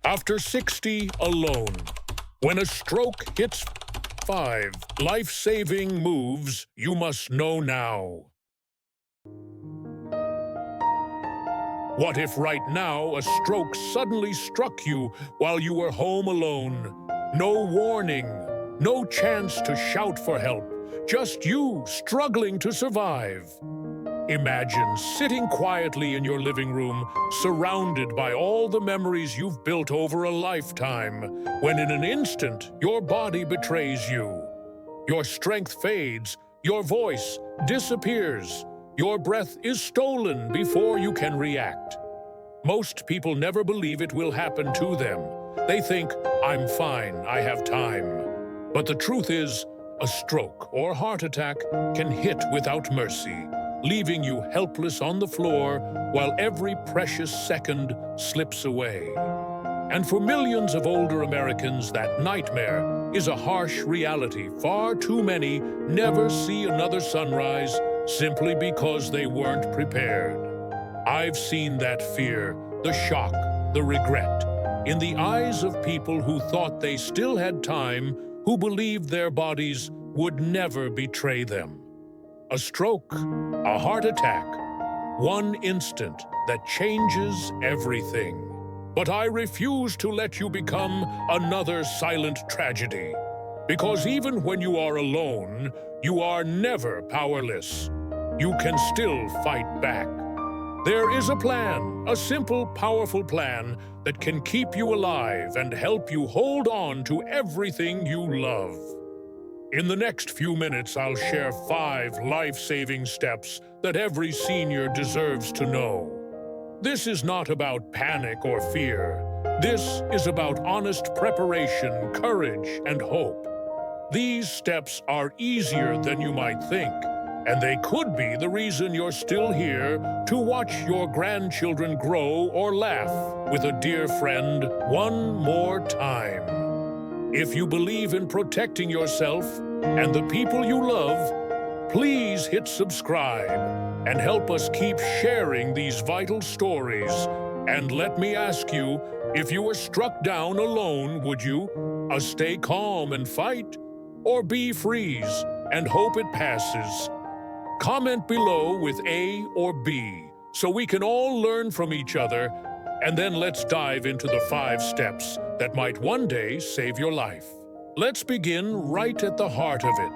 After 60, alone. When a stroke hits 5, life-saving moves you must know now. What if right now a stroke suddenly struck you while you were home alone? No warning, no chance to shout for help, just you struggling to survive. Imagine sitting quietly in your living room, surrounded by all the memories you've built over a lifetime, when in an instant your body betrays you. Your strength fades, your voice disappears, your breath is stolen before you can react. Most people never believe it will happen to them. They think, "I'm fine, I have time." But the truth is, a stroke or heart attack can hit without mercy, leaving you helpless on the floor while every precious second slips away. And for millions of older Americans, that nightmare is a harsh reality. Far too many never see another sunrise simply because they weren't prepared. I've seen that fear, the shock, the regret, in the eyes of people who thought they still had time, who believed their bodies would never betray them. A stroke, a heart attack, one instant that changes everything. But I refuse to let you become another silent tragedy. Because even when you are alone, you are never powerless. You can still fight back. There is a plan, a simple, powerful plan that can keep you alive and help you hold on to everything you love. In the next few minutes, I'll share 5 life-saving steps that every senior deserves to know. This is not about panic or fear. This is about honest preparation, courage, and hope. These steps are easier than you might think, and they could be the reason you're still here to watch your grandchildren grow or laugh with a dear friend one more time. If you believe in protecting yourself and the people you love, please hit subscribe and help us keep sharing these vital stories. And let me ask you, if you were struck down alone, would you stay calm and fight, or B, freeze and hope it passes? Comment below with A or B so we can all learn from each other, and then let's dive into the 5 steps that might one day save your life. Let's begin right at the heart of it,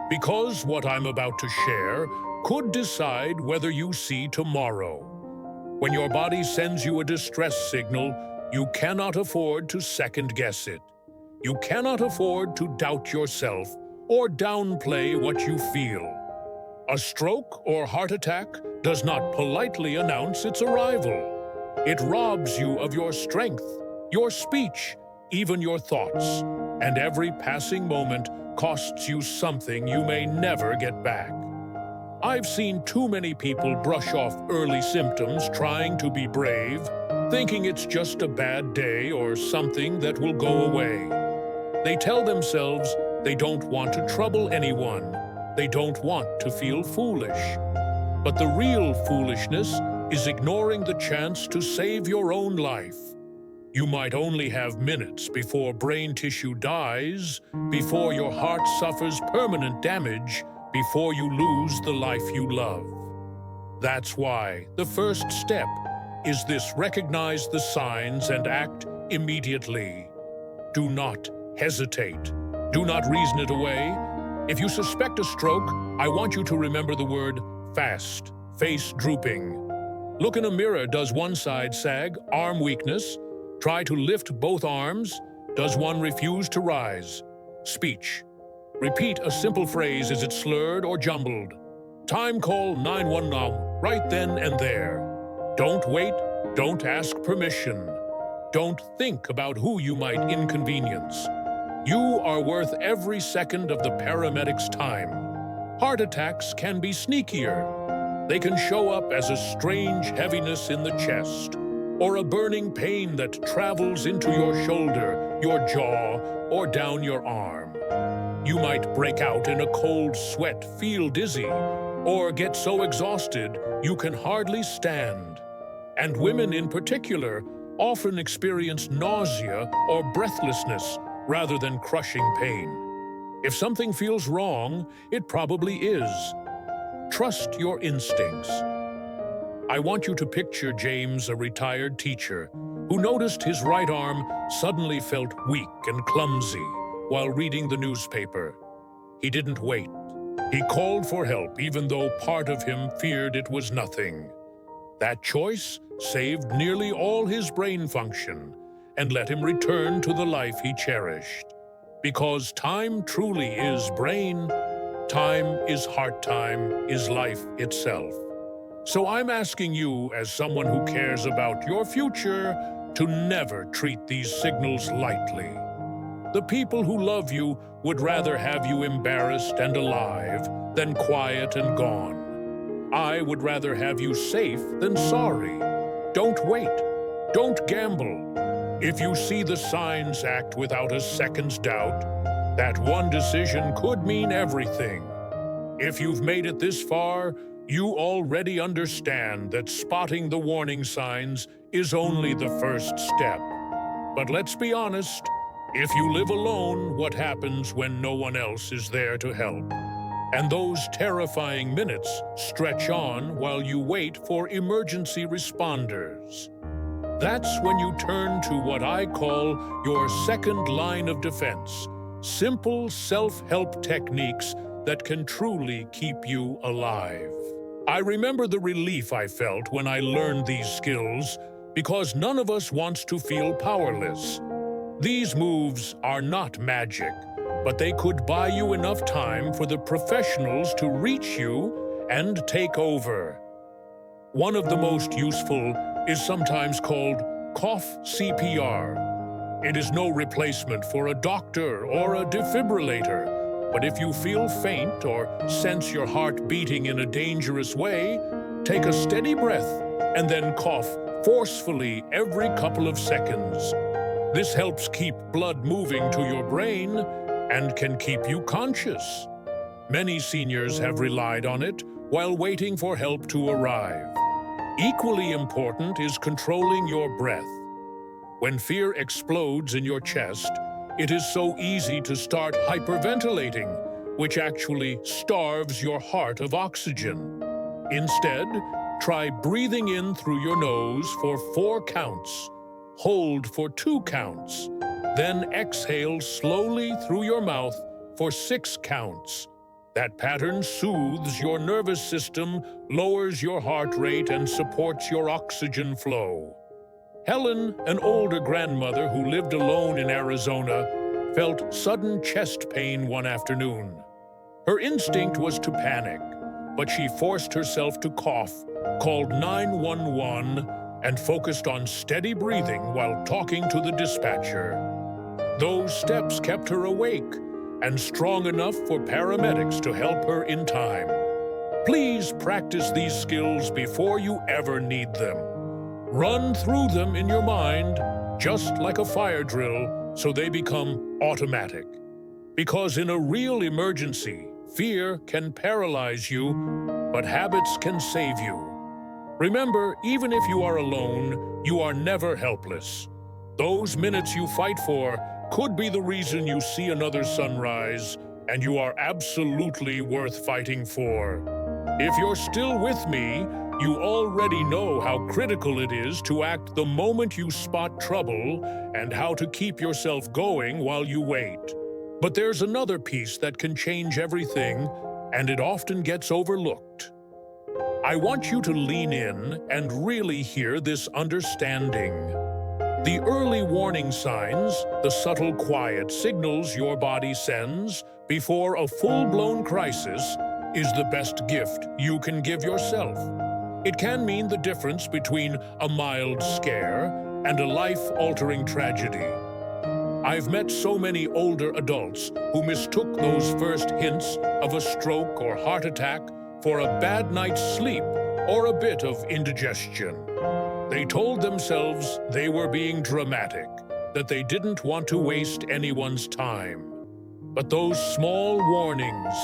because what I'm about to share could decide whether you see tomorrow. When your body sends you a distress signal, you cannot afford to second-guess it. You cannot afford to doubt yourself or downplay what you feel. A stroke or heart attack does not politely announce its arrival. It robs you of your strength, your speech, even your thoughts, and every passing moment costs you something you may never get back. I've seen too many people brush off early symptoms trying to be brave, thinking it's just a bad day or something that will go away. They tell themselves they don't want to trouble anyone. They don't want to feel foolish. But the real foolishness is ignoring the chance to save your own life. You might only have minutes before brain tissue dies, before your heart suffers permanent damage, before you lose the life you love. That's why the first step is this: recognize the signs and act immediately. Do not hesitate. Do not reason it away. If you suspect a stroke, I want you to remember the word fast, face drooping. Look in a mirror. Does one side sag? Arm weakness? Try to lift both arms. Does one refuse to rise? Speech. Repeat a simple phrase. Is it slurred or jumbled? Time. Call 911 right then and there. Don't wait. Don't ask permission. Don't think about who you might inconvenience. You are worth every second of the paramedics' time. Heart attacks can be sneakier. They can show up as a strange heaviness in the chest, or a burning pain that travels into your shoulder, your jaw, or down your arm. You might break out in a cold sweat, feel dizzy, or get so exhausted you can hardly stand. And women in particular often experience nausea or breathlessness rather than crushing pain. If something feels wrong, it probably is. Trust your instincts. I want you to picture James, a retired teacher, who noticed his right arm suddenly felt weak and clumsy while reading the newspaper. He didn't wait. He called for help even though part of him feared it was nothing. That choice saved nearly all his brain function and let him return to the life he cherished. Because time truly is brain, time is heart, time is life itself. So I'm asking you, as someone who cares about your future, to never treat these signals lightly. The people who love you would rather have you embarrassed and alive than quiet and gone. I would rather have you safe than sorry. Don't wait. Don't gamble. If you see the signs, act without a second's doubt. That one decision could mean everything. If you've made it this far, you already understand that spotting the warning signs is only the first step. But let's be honest, if you live alone, what happens when no one else is there to help? And those terrifying minutes stretch on while you wait for emergency responders. That's when you turn to what I call your second line of defense, simple self-help techniques that can truly keep you alive. I remember the relief I felt when I learned these skills, because none of us wants to feel powerless. These moves are not magic, but they could buy you enough time for the professionals to reach you and take over. One of the most useful is sometimes called cough CPR. It is no replacement for a doctor or a defibrillator, but if you feel faint or sense your heart beating in a dangerous way, take a steady breath and then cough forcefully every couple of seconds. This helps keep blood moving to your brain and can keep you conscious. Many seniors have relied on it while waiting for help to arrive. Equally important is controlling your breath. When fear explodes in your chest, it is so easy to start hyperventilating, which actually starves your heart of oxygen. Instead, try breathing in through your nose for 4 counts, hold for 2 counts, then exhale slowly through your mouth for 6 counts. That pattern soothes your nervous system, lowers your heart rate, and supports your oxygen flow. Helen, an older grandmother who lived alone in Arizona, felt sudden chest pain one afternoon. Her instinct was to panic, but she forced herself to cough, called 911, and focused on steady breathing while talking to the dispatcher. Those steps kept her awake and strong enough for paramedics to help her in time. Please practice these skills before you ever need them. Run through them in your mind, just like a fire drill, so they become automatic. Because in a real emergency, fear can paralyze you, but habits can save you. Remember, even if you are alone, you are never helpless. Those minutes you fight for could be the reason you see another sunrise, and you are absolutely worth fighting for. If you're still with me, you already know how critical it is to act the moment you spot trouble and how to keep yourself going while you wait. But there's another piece that can change everything, and it often gets overlooked. I want you to lean in and really hear this understanding. The early warning signs, the subtle quiet signals your body sends before a full-blown crisis, is the best gift you can give yourself. It can mean the difference between a mild scare and a life-altering tragedy. I've met so many older adults who mistook those first hints of a stroke or heart attack for a bad night's sleep or a bit of indigestion. They told themselves they were being dramatic, that they didn't want to waste anyone's time. But those small warnings,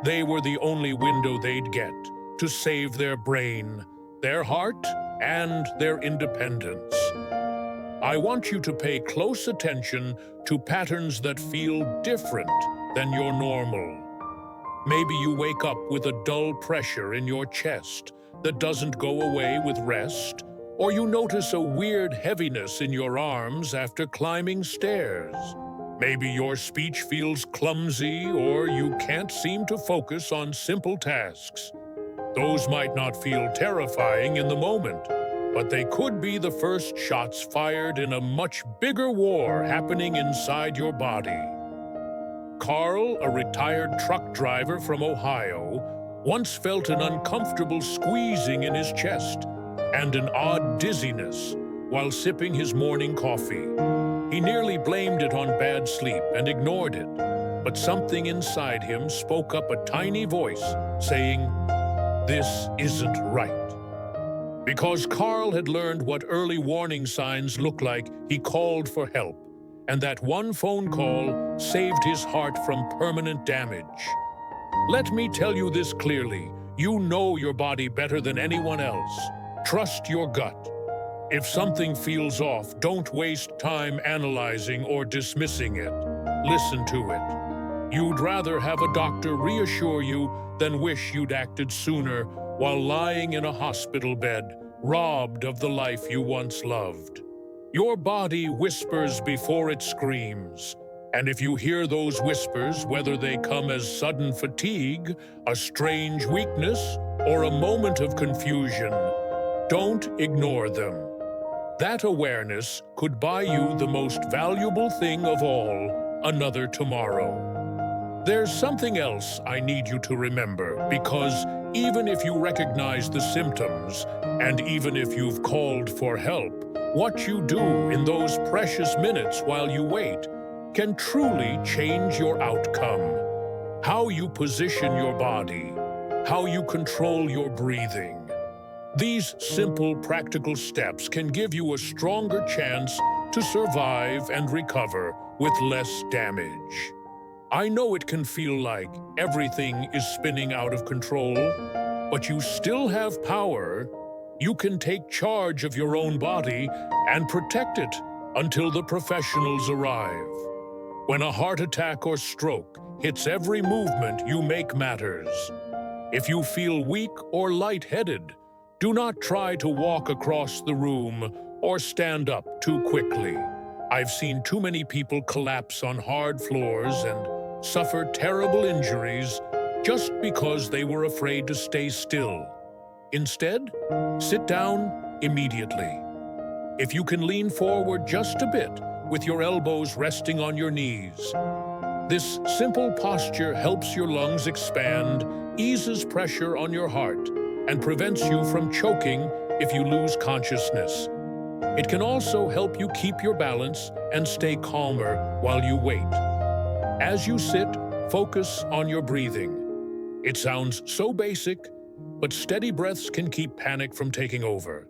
they were the only window they'd get to save their brain, their heart, and their independence. I want you to pay close attention to patterns that feel different than your normal. Maybe you wake up with a dull pressure in your chest that doesn't go away with rest, or you notice a weird heaviness in your arms after climbing stairs. Maybe your speech feels clumsy, or you can't seem to focus on simple tasks. Those might not feel terrifying in the moment, but they could be the first shots fired in a much bigger war happening inside your body. Carl, a retired truck driver from Ohio, once felt an uncomfortable squeezing in his chest and an odd dizziness while sipping his morning coffee. He nearly blamed it on bad sleep and ignored it, but something inside him spoke up a tiny voice saying, "This isn't right." Because Carl had learned what early warning signs look like, he called for help, and that one phone call saved his heart from permanent damage. Let me tell you this clearly: you know your body better than anyone else. Trust your gut. If something feels off, don't waste time analyzing or dismissing it. Listen to it. You'd rather have a doctor reassure you than wish you'd acted sooner while lying in a hospital bed, robbed of the life you once loved. Your body whispers before it screams. And if you hear those whispers, whether they come as sudden fatigue, a strange weakness, or a moment of confusion, don't ignore them. That awareness could buy you the most valuable thing of all, another tomorrow. There's something else I need you to remember, because even if you recognize the symptoms, and even if you've called for help, what you do in those precious minutes while you wait can truly change your outcome. How you position your body, how you control your breathing. These simple, practical steps can give you a stronger chance to survive and recover with less damage. I know it can feel like everything is spinning out of control, but you still have power. You can take charge of your own body and protect it until the professionals arrive. When a heart attack or stroke hits, every movement you make matters. If you feel weak or lightheaded, do not try to walk across the room or stand up too quickly. I've seen too many people collapse on hard floors and suffer terrible injuries just because they were afraid to stay still. Instead, sit down immediately. If you can lean forward just a bit with your elbows resting on your knees. This simple posture helps your lungs expand, eases pressure on your heart, and prevents you from choking if you lose consciousness. It can also help you keep your balance and stay calmer while you wait. As you sit, focus on your breathing. It sounds so basic, but steady breaths can keep panic from taking over.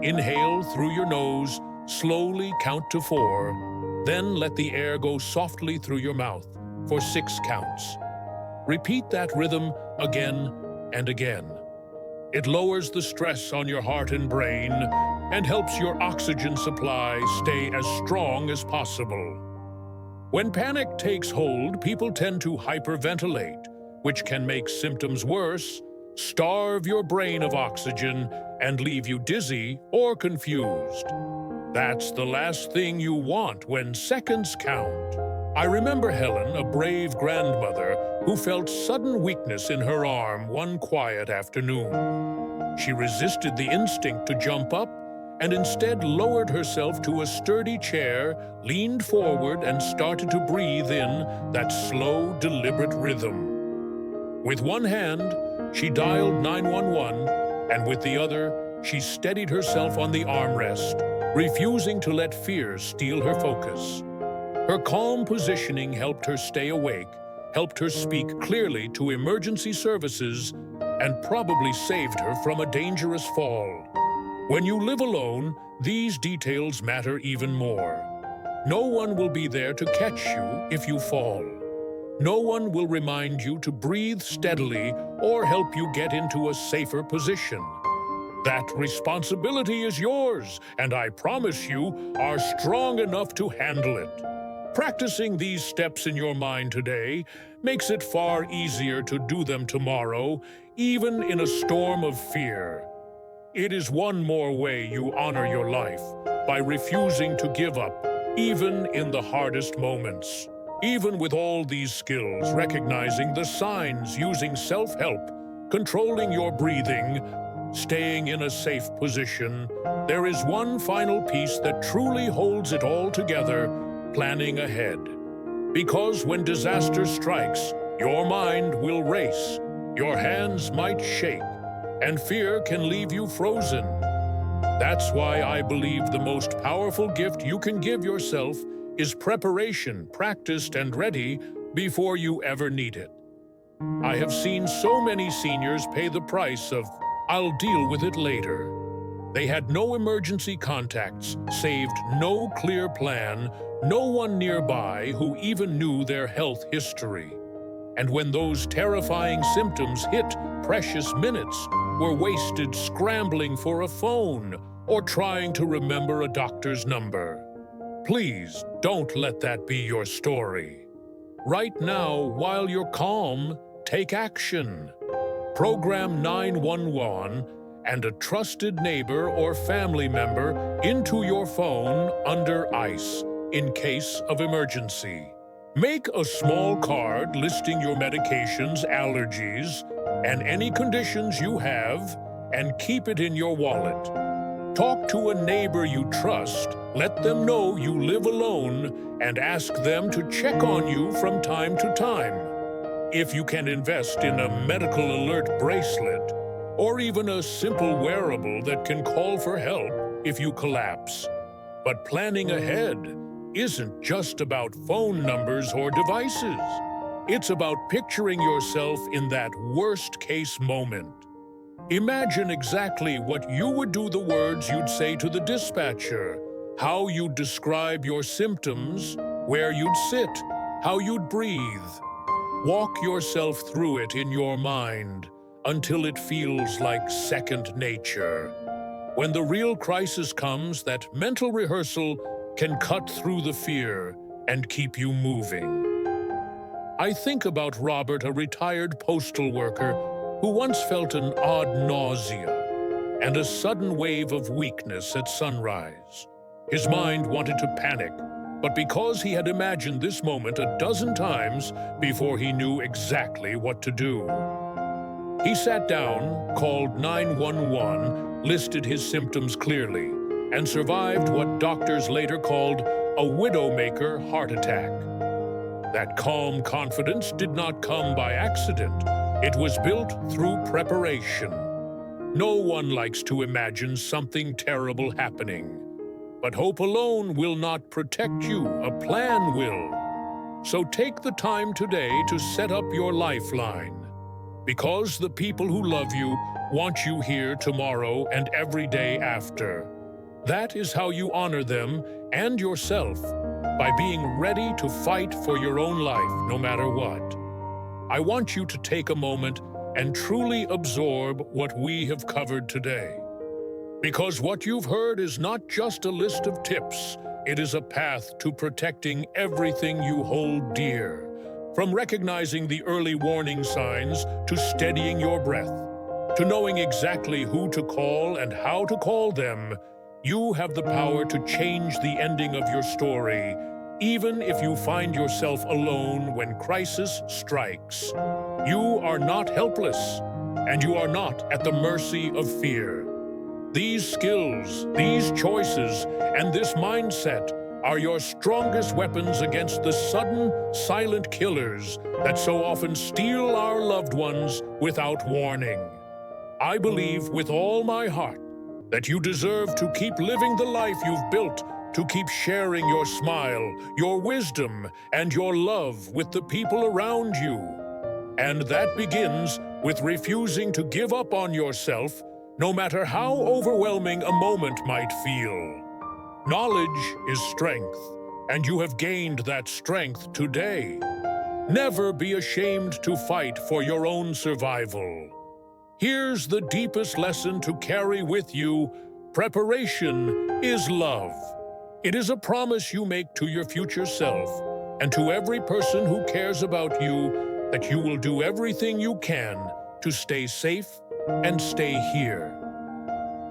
Inhale through your nose, slowly count to 4, then let the air go softly through your mouth for 6 counts. Repeat that rhythm again and again. It lowers the stress on your heart and brain and helps your oxygen supply stay as strong as possible. When panic takes hold, people tend to hyperventilate, which can make symptoms worse, starve your brain of oxygen, and leave you dizzy or confused. That's the last thing you want when seconds count. I remember Helen, a brave grandmother, who felt sudden weakness in her arm one quiet afternoon. She resisted the instinct to jump up and instead lowered herself to a sturdy chair, leaned forward, and started to breathe in that slow, deliberate rhythm. With one hand, she dialed 911, and with the other, she steadied herself on the armrest, refusing to let fear steal her focus. Her calm positioning helped her stay awake, helped her speak clearly to emergency services, and probably saved her from a dangerous fall. When you live alone, these details matter even more. No one will be there to catch you if you fall. No one will remind you to breathe steadily or help you get into a safer position. That responsibility is yours, and I promise you are strong enough to handle it. Practicing these steps in your mind today makes it far easier to do them tomorrow, even in a storm of fear. It is one more way you honor your life, by refusing to give up, even in the hardest moments. Even with all these skills, recognizing the signs, using self-help, controlling your breathing, staying in a safe position, there is one final piece that truly holds it all together: planning ahead. Because when disaster strikes, your mind will race, your hands might shake, and fear can leave you frozen. That's why I believe the most powerful gift you can give yourself is preparation, practiced and ready before you ever need it. I have seen so many seniors pay the price of, "I'll deal with it later." They had no emergency contacts, saved no clear plan, no one nearby who even knew their health history. And when those terrifying symptoms hit, precious minutes were wasted scrambling for a phone or trying to remember a doctor's number. Please don't let that be your story. Right now, while you're calm, take action. Program 911 and a trusted neighbor or family member into your phone under ice in case of emergency. Make a small card listing your medications, allergies, and any conditions you have, and keep it in your wallet. Talk to a neighbor you trust, let them know you live alone, and ask them to check on you from time to time. If you can invest in a medical alert bracelet, or even a simple wearable that can call for help if you collapse. But planning ahead isn't just about phone numbers or devices. It's about picturing yourself in that worst-case moment. Imagine exactly what you would do, the words you'd say to the dispatcher, how you'd describe your symptoms, where you'd sit, how you'd breathe. Walk yourself through it in your mind until it feels like second nature. When the real crisis comes, that mental rehearsal can cut through the fear and keep you moving. I think about Robert, a retired postal worker who once felt an odd nausea and a sudden wave of weakness at sunrise. His mind wanted to panic, but because he had imagined this moment a dozen times before he knew exactly what to do. He sat down, called 911, listed his symptoms clearly, and survived what doctors later called a widowmaker heart attack. That calm confidence did not come by accident. It was built through preparation. No one likes to imagine something terrible happening. But hope alone will not protect you. A plan will. So take the time today to set up your lifeline. Because the people who love you want you here tomorrow and every day after. That is how you honor them and yourself, by being ready to fight for your own life no matter what. I want you to take a moment and truly absorb what we have covered today. Because what you've heard is not just a list of tips, it is a path to protecting everything you hold dear. From recognizing the early warning signs to steadying your breath, to knowing exactly who to call and how to call them, you have the power to change the ending of your story, even if you find yourself alone when crisis strikes. You are not helpless, and you are not at the mercy of fear. These skills, these choices, and this mindset are your strongest weapons against the sudden, silent killers that so often steal our loved ones without warning. I believe with all my heart that you deserve to keep living the life you've built, to keep sharing your smile, your wisdom, and your love with the people around you. And that begins with refusing to give up on yourself, no matter how overwhelming a moment might feel. Knowledge is strength, and you have gained that strength today. Never be ashamed to fight for your own survival. Here's the deepest lesson to carry with you. Preparation is love. It is a promise you make to your future self and to every person who cares about you that you will do everything you can to stay safe and stay here.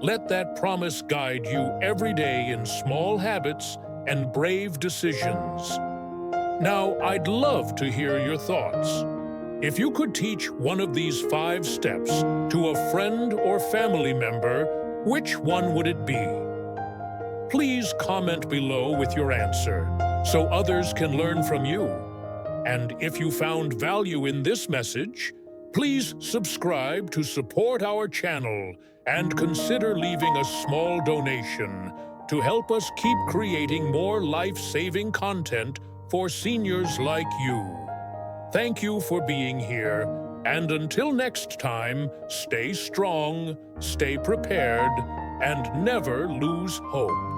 Let that promise guide you every day in small habits and brave decisions. Now, I'd love to hear your thoughts. If you could teach one of these 5 steps to a friend or family member, which one would it be? Please comment below with your answer so others can learn from you. And if you found value in this message, please subscribe to support our channel and consider leaving a small donation to help us keep creating more life-saving content for seniors like you. Thank you for being here, and until next time, stay strong, stay prepared, and never lose hope.